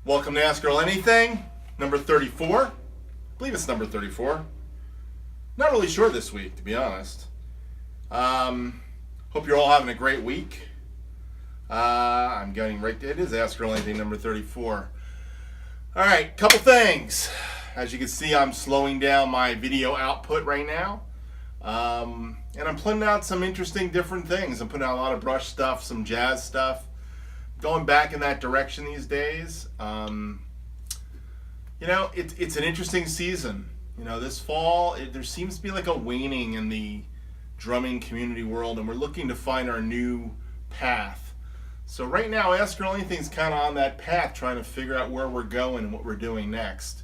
Welcome to Ask Earl Anything, number 34. I believe it's number 34. Not really sure this week, to be honest. Hope you're all having a great week. I'm getting right to it. Is Ask Earl Anything, number 34. All right, couple things. As you can see, I'm slowing down my video output right now. And I'm putting out some interesting different things. I'm putting out a lot of brush stuff, some jazz stuff. Going back in that direction these days. It's an interesting season. This fall, there seems to be like a waning in the drumming community world, and we're looking to find our new path. So right now, Ask Earl Anything's kind of on that path, trying to figure out where we're going and what we're doing next.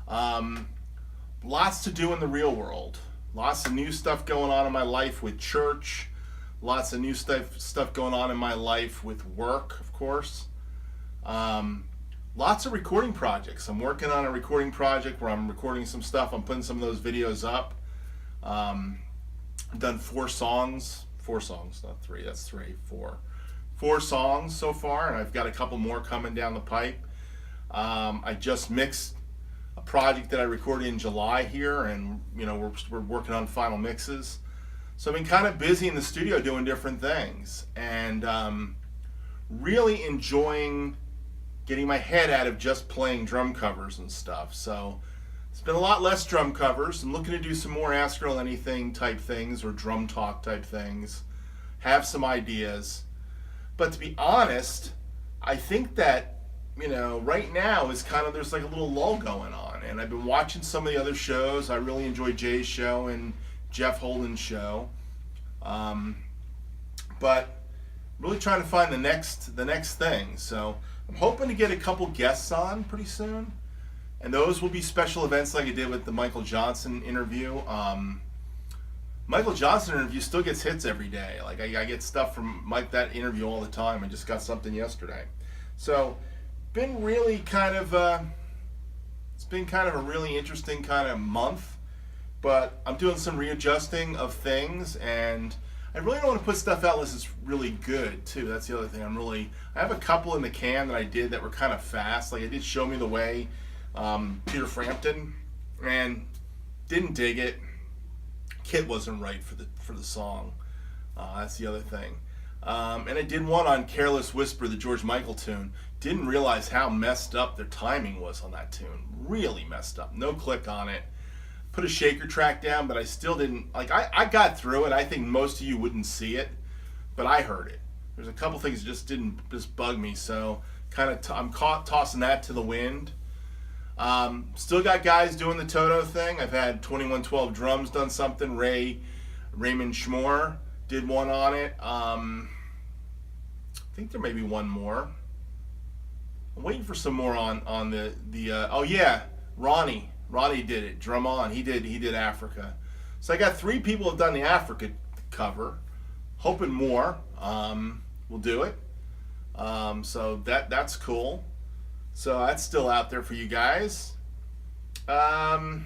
Lots to do in the real world. Lots of new stuff going on in my life with church. Lots of new stuff going on in my life with work, of course. Lots of recording projects. I'm working on a recording project where I'm recording some stuff. I'm putting some of those videos up. I've done 4 songs, not 3, that's 3, 4. 4 songs so far, and I've got a couple more coming down the pipe. I just mixed a project that I recorded in July here, and we're working on final mixes. So I've been kind of busy in the studio doing different things, and really enjoying getting my head out of just playing drum covers and stuff. So it's been a lot less drum covers. I'm looking to do some more Ask Earl Anything type things or drum talk type things. Have some ideas. But to be honest, I think that right now is kind of, there's like a little lull going on, and I've been watching some of the other shows. I really enjoy Jay's show and Jeff Holden's show, but really trying to find the next thing. So I'm hoping to get a couple guests on pretty soon, and those will be special events like I did with the Michael Johnson interview. Michael Johnson interview still gets hits every day. Like I get stuff from that interview all the time. I just got something yesterday. So been really kind of it's been kind of a really interesting kind of month, but I'm doing some readjusting of things, and I really don't want to put stuff out unless it's really good too. That's the other thing. I have a couple in the can that I did that were kind of fast. Like I did Show Me the Way, Peter Frampton, and didn't dig it. Kit wasn't right for the song. That's the other thing. And I did one on Careless Whisper, the George Michael tune. Didn't realize how messed up their timing was on that tune. Really messed up. No click on it. Put a shaker track down, but I still didn't, I got through it. I think most of you wouldn't see it, but I heard it. There's a couple things that just bug me, so kind of I'm tossing that to the wind. Still got guys doing the Toto thing. I've had 2112 Drums done something. Raymond Schmore did one on it. I think there may be one more. I'm waiting for some more on the oh yeah, Ronnie did it. Drum On. He did Africa. So I got 3 people who have done the Africa cover. Hoping more will do it. So that's cool. So that's still out there for you guys. Yeah,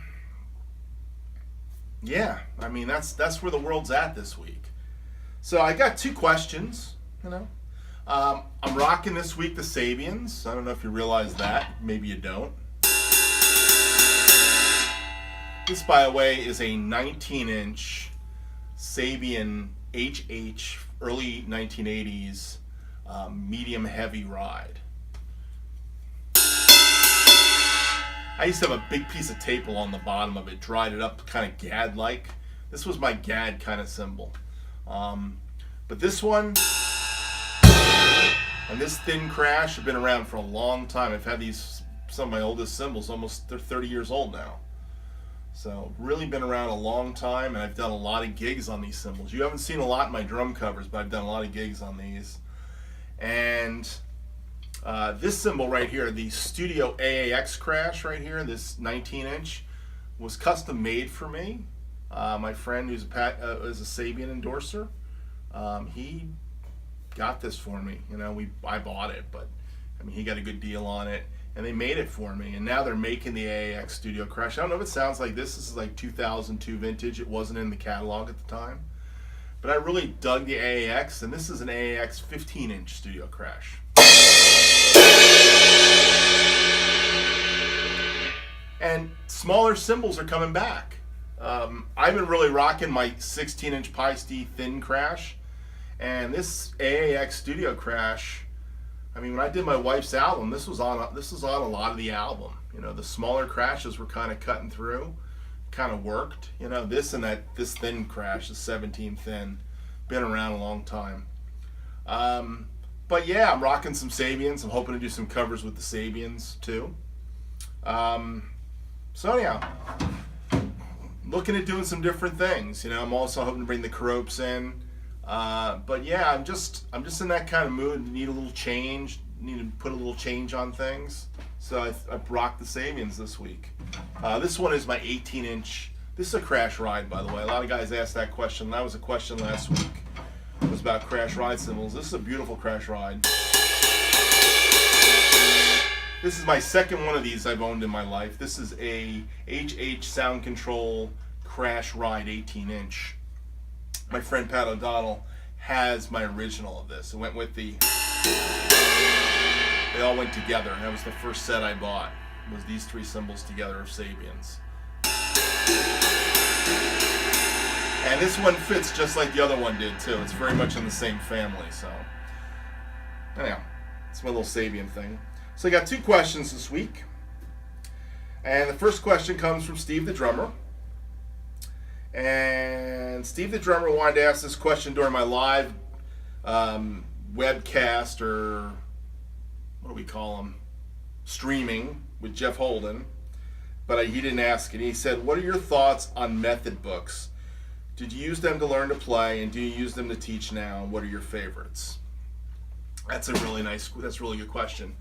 I mean that's where the world's at this week. So I got 2 questions. I'm rocking this week the Sabians. I don't know if you realize that. Maybe you don't. This, by the way, is a 19-inch Sabian HH early 1980s medium heavy ride. I used to have a big piece of tape along the bottom of it, dried it up kind of GAD-like. This was my GAD kind of cymbal. But this one and this thin crash have been around for a long time. I've had some of my oldest cymbals, they're 30 years old now. So really been around a long time, and I've done a lot of gigs on these cymbals. You haven't seen a lot in my drum covers, but I've done a lot of gigs on these. And this cymbal right here, the Studio AAX crash right here, this 19-inch, was custom made for me. My friend who's is a Sabian endorser, he got this for me. I bought it, but I mean he got a good deal on it, and they made it for me. And now they're making the AAX Studio crash. I don't know if it sounds like this. This is like 2002 vintage. It wasn't in the catalog at the time, but I really dug the AAX, and this is an AAX 15-inch Studio crash. smaller cymbals are coming back. I've been really rocking my 16-inch Pi-ST thin crash, and this AAX Studio crash. I mean, when I did my wife's album, this was on a lot of the album. You know, the smaller crashes were kind of cutting through, kind of worked. You know, this thin crash, the 17 thin, been around a long time. But yeah, I'm rocking some Sabians. I'm hoping to do some covers with the Sabians too. So anyhow, looking at doing some different things. You know, I'm also hoping to bring the Cropes in. But yeah, I'm just in that kind of mood. Need a little change. Need to put a little change on things. So I rocked the Sabians this week. This one is my 18-inch. This is a crash ride, by the way. A lot of guys asked that question. That was a question last week. It was about crash ride cymbals. This is a beautiful crash ride. This is my second one of these I've owned in my life. This is a HH Sound Control crash ride 18-inch. My friend Pat O'Donnell has my original of this. It went with the... They all went together. That was the first set I bought. Was these three cymbals together of Sabians. And this one fits just like the other one did too. It's very much in the same family. So anyhow, it's my little Sabian thing. So I got two questions this week. And the first question comes from Steve the drummer. And Steve the drummer wanted to ask this question during my live webcast, or what do we call them? Streaming with Jeff Holden. But he didn't ask it. He said, what are your thoughts on method books? Did you use them to learn to play, and do you use them to teach now? And what are your favorites? That's a really good question.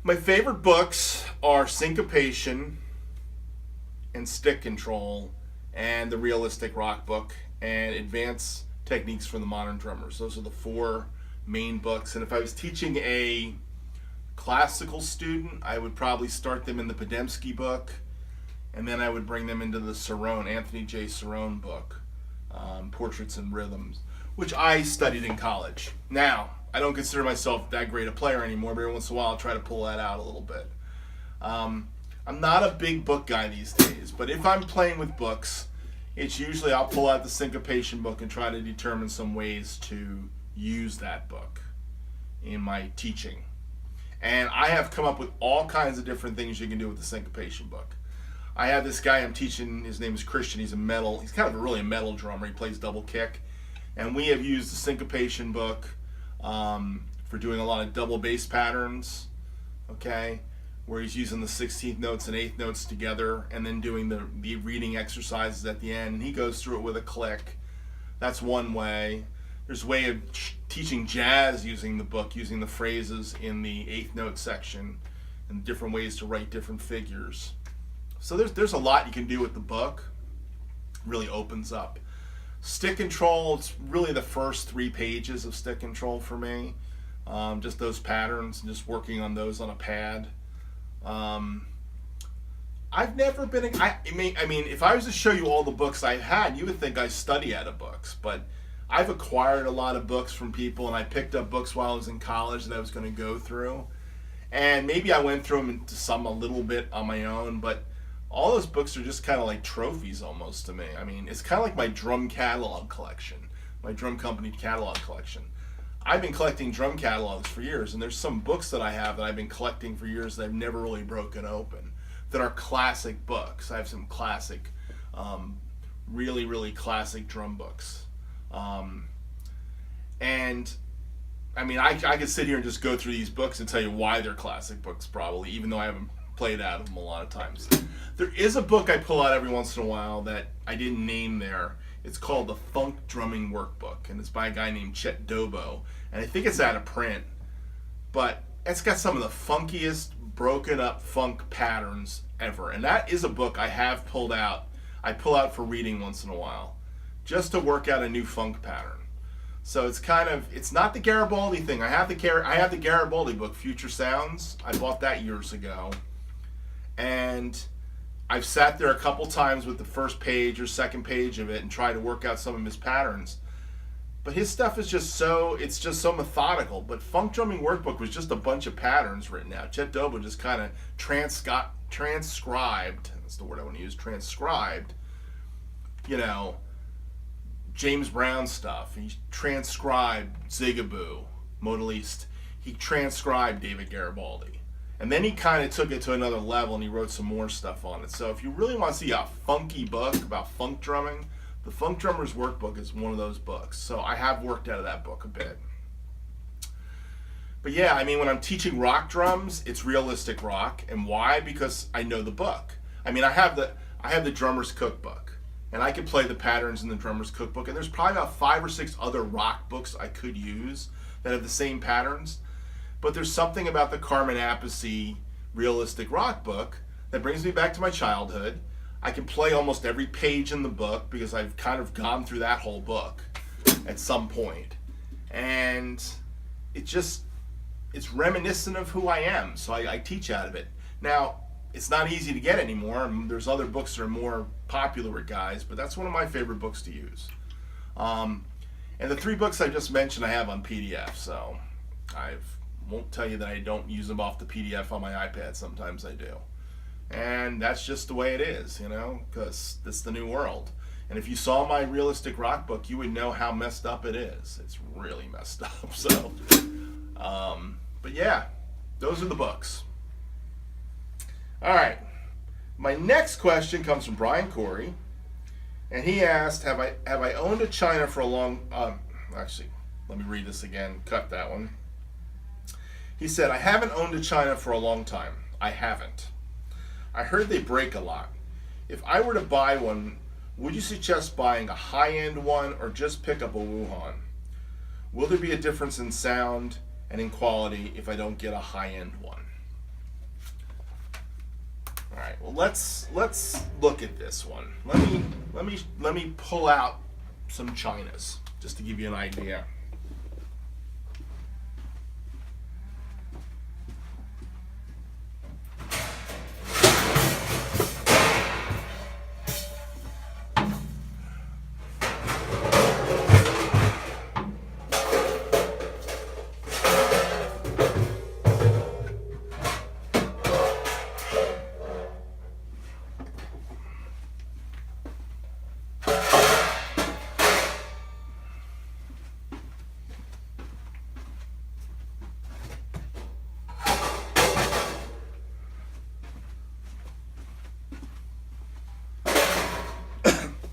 My favorite books are Syncopation and Stick Control and the Realistic Rock book and Advanced Techniques for the Modern Drummers. Those are the four main books. And if I was teaching a classical student, I would probably start them in the Podemsky book, and then I would bring them into the Cerrone, Anthony J. Cerrone book, Portraits and Rhythms, which I studied in college. Now, I don't consider myself that great a player anymore, but every once in a while I'll try to pull that out a little bit. I'm not a big book guy these days, but if I'm playing with books, it's usually I'll pull out the Syncopation book and try to determine some ways to use that book in my teaching. And I have come up with all kinds of different things you can do with the Syncopation book. I have this guy I'm teaching, his name is Christian, he's kind of really a metal drummer, he plays double kick. And we have used the Syncopation book for doing a lot of double bass patterns, okay, where he's using the 16th notes and 8th notes together and then doing the reading exercises at the end. And he goes through it with a click. That's one way. There's a way of teaching jazz using the book, using the phrases in the 8th note section and different ways to write different figures. So there's a lot you can do with the book. Really opens up. Stick Control, it's really the first 3 pages of Stick Control for me. Just those patterns and just working on those on a pad. I've never been, I mean, if I was to show you all the books I've had, you would think I study out of books, but I've acquired a lot of books from people, and I picked up books while I was in college that I was going to go through. And maybe I went through them into some a little bit on my own, but all those books are just kind of like trophies almost to me. I mean, it's kind of like my drum catalog collection, my drum company catalog collection. I've been collecting drum catalogs for years, and there's some books that I have that I've been collecting for years that I've never really broken open, that are classic books. I have some classic, really, really classic drum books. And I mean, I could sit here and just go through these books and tell you why they're classic books, probably, even though I haven't played out of them a lot of times. There is a book I pull out every once in a while that I didn't name there. It's called the Funk Drumming Workbook, and it's by a guy named Chet Dobo, and I think it's out of print, but it's got some of the funkiest broken up funk patterns ever, and that is a book I have pulled out. I pull out for reading once in a while, just to work out a new funk pattern. So it's kind of, it's not the Garibaldi thing. I have the Garibaldi book, Future Sounds. I bought that years ago, and I've sat there a couple times with the first page or second page of it and tried to work out some of his patterns. But his stuff is just so, it's just so methodical. But Funk Drumming Workbook was just a bunch of patterns written out. Chet Dobo just kind of transcribed, that's the word I want to use, transcribed, you know, James Brown stuff. He transcribed Zigaboo, Modaliste. He transcribed David Garibaldi. And then he kind of took it to another level and he wrote some more stuff on it. So if you really want to see a funky book about funk drumming, the Funk Drummer's Workbook is one of those books. So I have worked out of that book a bit. But yeah, I mean, when I'm teaching rock drums, it's realistic rock. And why? Because I know the book. I mean, I have the Drummer's Cookbook. And I can play the patterns in the Drummer's Cookbook. And there's probably about 5 or 6 other rock books I could use that have the same patterns. But there's something about the Carmen Appice realistic rock book that brings me back to my childhood. I can play almost every page in the book because I've kind of gone through that whole book at some point. And it's reminiscent of who I am. So I teach out of it. Now, it's not easy to get anymore. There's other books that are more popular with guys, but that's one of my favorite books to use. And the 3 books I just mentioned I have on PDF, so I won't tell you that I don't use them off the PDF on my iPad. Sometimes I do. And that's just the way it is, you know, because it's the new world. And if you saw my realistic rock book, you would know how messed up it is. It's really messed up. So, but yeah, those are the books. All right. My next question comes from Brian Corey, and he asked, "Have I owned a China for a long?" Actually, let me read this again. Cut that one. He said, "I haven't owned a China for a long time. I haven't. I heard they break a lot. If I were to buy one, would you suggest buying a high-end one or just pick up a Wuhan? Will there be a difference in sound and in quality if I don't get a high-end one?" All right. Well, let's look at this one. Let me pull out some Chinas just to give you an idea.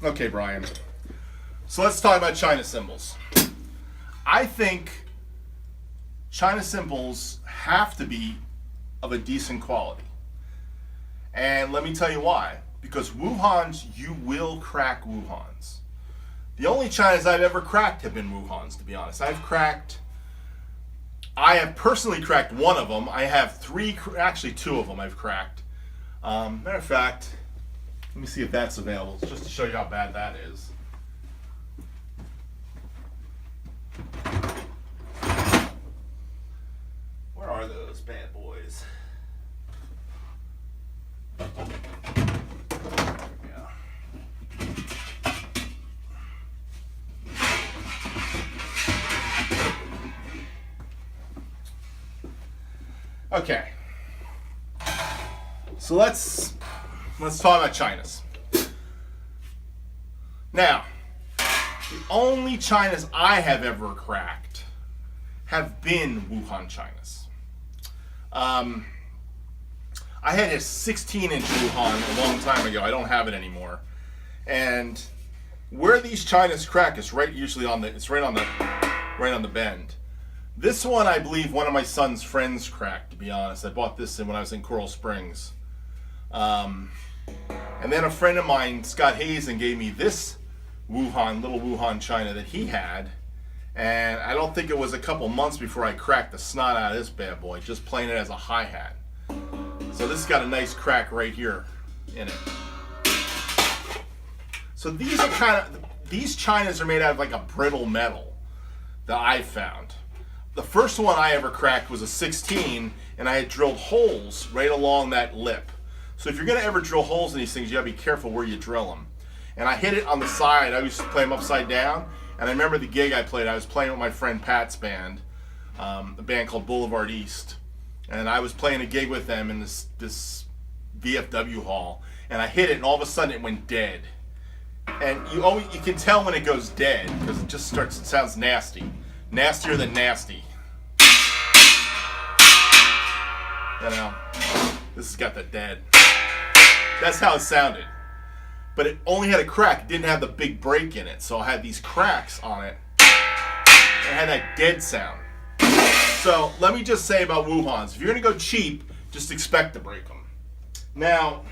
Okay, Brian. So let's talk about China cymbals. I think China cymbals have to be of a decent quality. And let me tell you why. Because Wuhans, you will crack Wuhans. The only Chinas I've ever cracked have been Wuhans, to be honest. I have personally cracked one of them. I have 3, actually 2 of them I've cracked. Matter of fact, let me see if that's available, just to show you how bad that is. Where are those bad boys? There we go. Okay. So let's talk about Chinas. Now, the only Chinas I have ever cracked have been Wuhan Chinas. I had a 16-inch Wuhan a long time ago. I don't have it anymore. And where these Chinas crack is right usually on the bend. This one, I believe, one of my son's friends cracked, to be honest. I bought this when I was in Coral Springs. And then a friend of mine, Scott Hazen, gave me this little Wuhan China that he had. And I don't think it was a couple months before I cracked the snot out of this bad boy, just playing it as a hi-hat. So this has got a nice crack right here in it. So these Chinas are made out of like a brittle metal that I found. The first one I ever cracked was a 16, and I had drilled holes right along that lip. So if you're going to ever drill holes in these things, you got to be careful where you drill them. And I hit it on the side. I used to play them upside down, And I remember the gig I played. I was playing with my friend Pat's band, a band called Boulevard East. And I was playing a gig with them in this VFW hall. And I hit it, and all of a sudden it went dead. And you can tell when it goes dead, because it sounds nasty. Nastier than nasty. You know, this has got the dead. That's how it sounded. But it only had a crack. It didn't have the big break in it. So I had these cracks on it. It had that dead sound. So let me just say about Wuhans. If you're going to go cheap, just expect to break them. Now,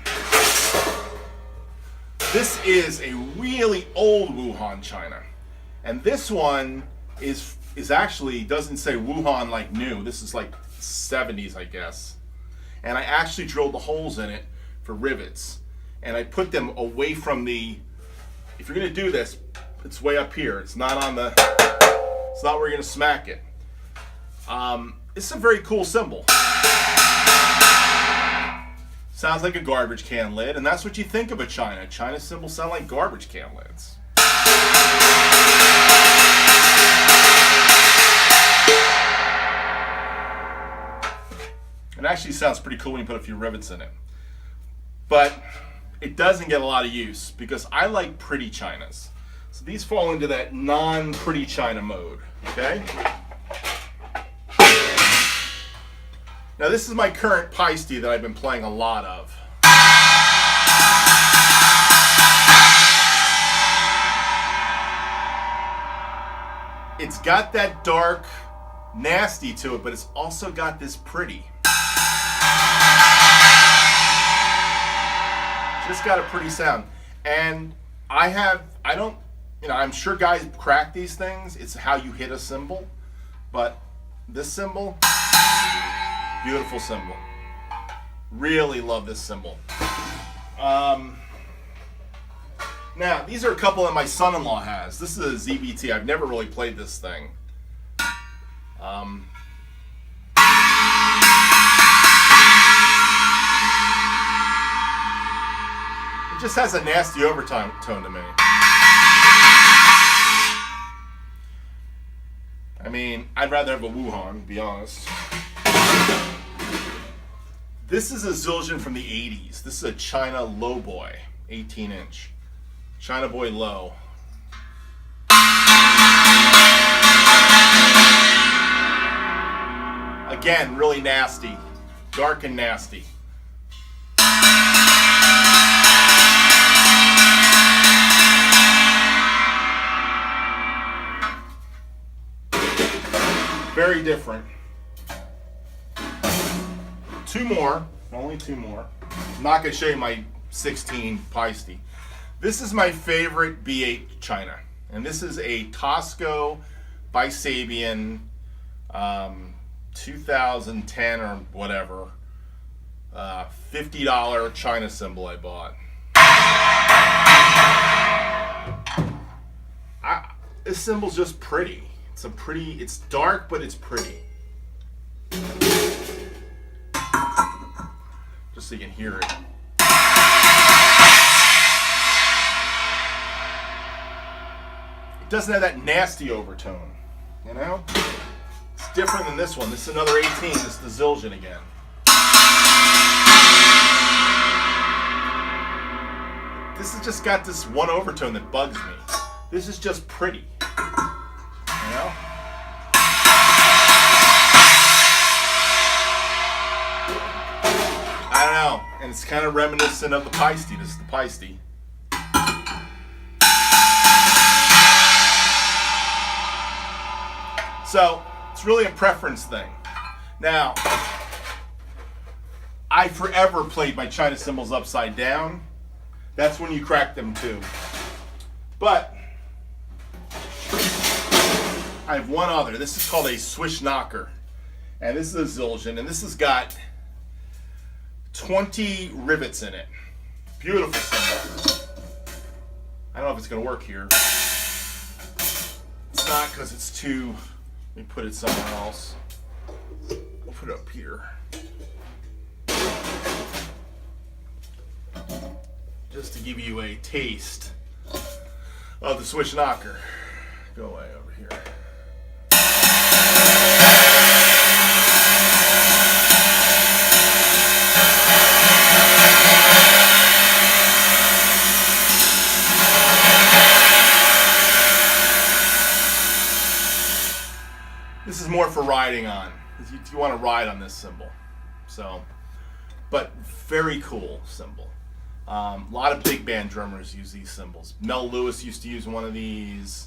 this is a really old Wuhan china. And this one is actually, doesn't say Wuhan like new. This is like 70s, I guess. And I actually drilled the holes in it for rivets. And I put them away from if you're going to do this, it's way up here. It's not where you're going to smack it. It's a very cool cymbal. Sounds like a garbage can lid, and that's what you think of a china. China cymbals sound like garbage can lids. It actually sounds pretty cool when you put a few rivets in it. But it doesn't get a lot of use because I like pretty chinas. So these fall into that non-pretty china mode, okay? Now this is my current Paiste that I've been playing a lot of. It's got that dark nasty to it, but it's also got this pretty. Just got a pretty sound. And I'm sure guys crack these things. It's how you hit a cymbal. But this cymbal, beautiful cymbal. Really love this cymbal. Now, these are a couple that my son-in-law has. This is a ZBT. I've never really played this thing. It just has a nasty overtone to me. I mean, I'd rather have a Wuhan, to be honest. This is a Zildjian from the 80s. This is a China Low Boy, 18-inch. China Boy Low. Again, really nasty. Dark and nasty. Very different. Two more, only two more. I'm not going to show you my 16 Paiste. This is my favorite B8 china, and this is a Tosco by Sabian 2010 or whatever $50 china cymbal I bought. This cymbal's just pretty. It's dark, but it's pretty. Just so you can hear it. It doesn't have that nasty overtone, you know? It's different than this one. This is another 18. This is the Zildjian again. This has just got this one overtone that bugs me. This is just pretty. You know? I don't know. And it's kind of reminiscent of the Paiste. This is the Paiste. So, it's really a preference thing. Now, I forever played my china cymbals upside down. That's when you crack them too. But I have one other. This is called a swish knocker. And this is a Zildjian, and this has got 20 rivets in it. Beautiful cymbal. I don't know if it's going to work here. It's not because it's too... Let me put it somewhere else. I'll put it up here. Just to give you a taste of the swish knocker. go away over here. This is more for riding on. You want to ride on this cymbal. So, but very cool cymbal. A lot of big band drummers use these cymbals. Mel Lewis used to use one of these.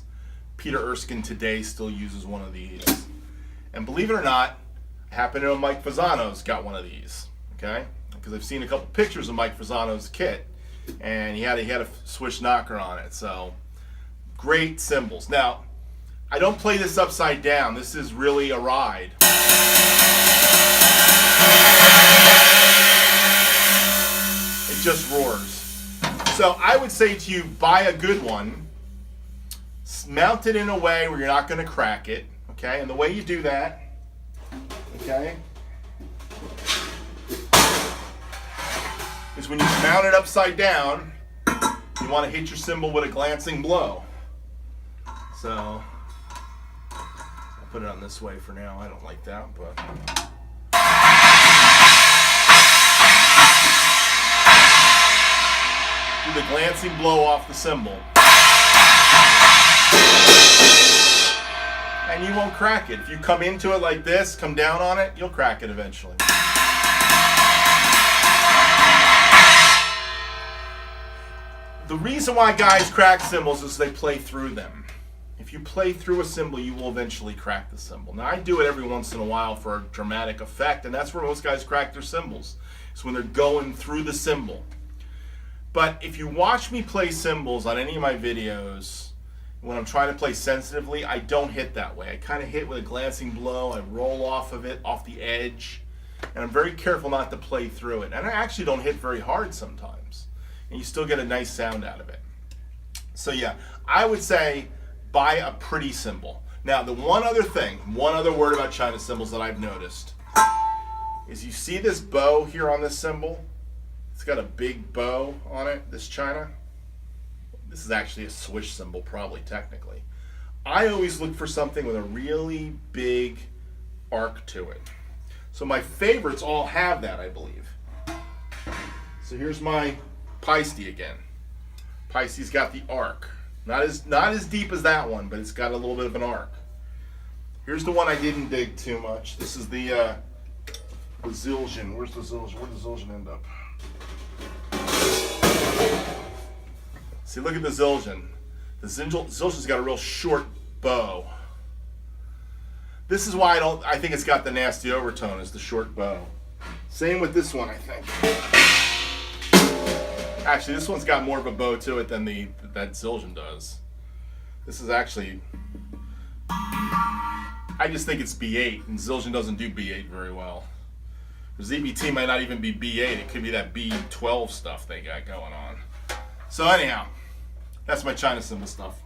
Peter Erskine today still uses one of these. And believe it or not, I happen to know Mike Fasano's got one of these. Okay, because I've seen a couple pictures of Mike Fasano's kit, and he had a Swish knocker on it. So, great cymbals. Now, I don't play this upside down. This is really a ride. It just roars. So I would say to you, buy a good one. Mount it in a way where you're not going to crack it. Okay, and the way you do that, okay, is when you mount it upside down, you want to hit your cymbal with a glancing blow. So I'll put it on this way for now. I don't like that, but do the glancing blow off the cymbal, and you won't crack it. If you come into it like this, come down on it, you'll crack it eventually. The reason why guys crack cymbals is they play through them. If you play through a cymbal, you will eventually crack the cymbal. Now, I do it every once in a while for a dramatic effect, and that's where most guys crack their cymbals. It's when they're going through the cymbal. But if you watch me play cymbals on any of my videos, when I'm trying to play sensitively, I don't hit that way. I kind of hit with a glancing blow. I roll off of it, off the edge, and I'm very careful not to play through it. And I actually don't hit very hard sometimes, and you still get a nice sound out of it. So yeah, I would say buy a pretty cymbal. Now, the one other thing, one other word about China cymbals that I've noticed is you see this bow here on this cymbal? It's got a big bow on it, this China. This is actually a swish cymbal, probably, technically. I always look for something with a really big arc to it. So my favorites all have that, I believe. So here's my Paiste again. Paiste's got the arc. Not as deep as that one, but it's got a little bit of an arc. Here's the one I didn't dig too much. This is the Zildjian. Where's the Zildjian? Where did the Zildjian end up? See, look at the Zildjian. The Zildjian's got a real short bow. This is why I think it's got the nasty overtone, is the short bow. Same with this one, I think. Actually, this one's got more of a bow to it than that Zildjian does. This is actually, I just think it's B8, and Zildjian doesn't do B8 very well. ZBT might not even be B8, it could be that B12 stuff they got going on. So anyhow, that's my China cymbal stuff.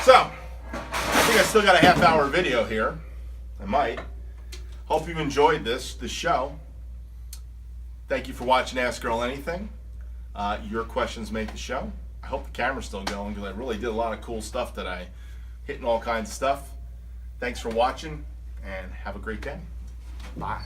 So, I think I still got a half-hour video here. I might. Hope you enjoyed this show. Thank you for watching Ask Earl Anything. Your questions make the show. I hope the camera's still going, because I really did a lot of cool stuff today. Hitting all kinds of stuff. Thanks for watching, and have a great day. Bye.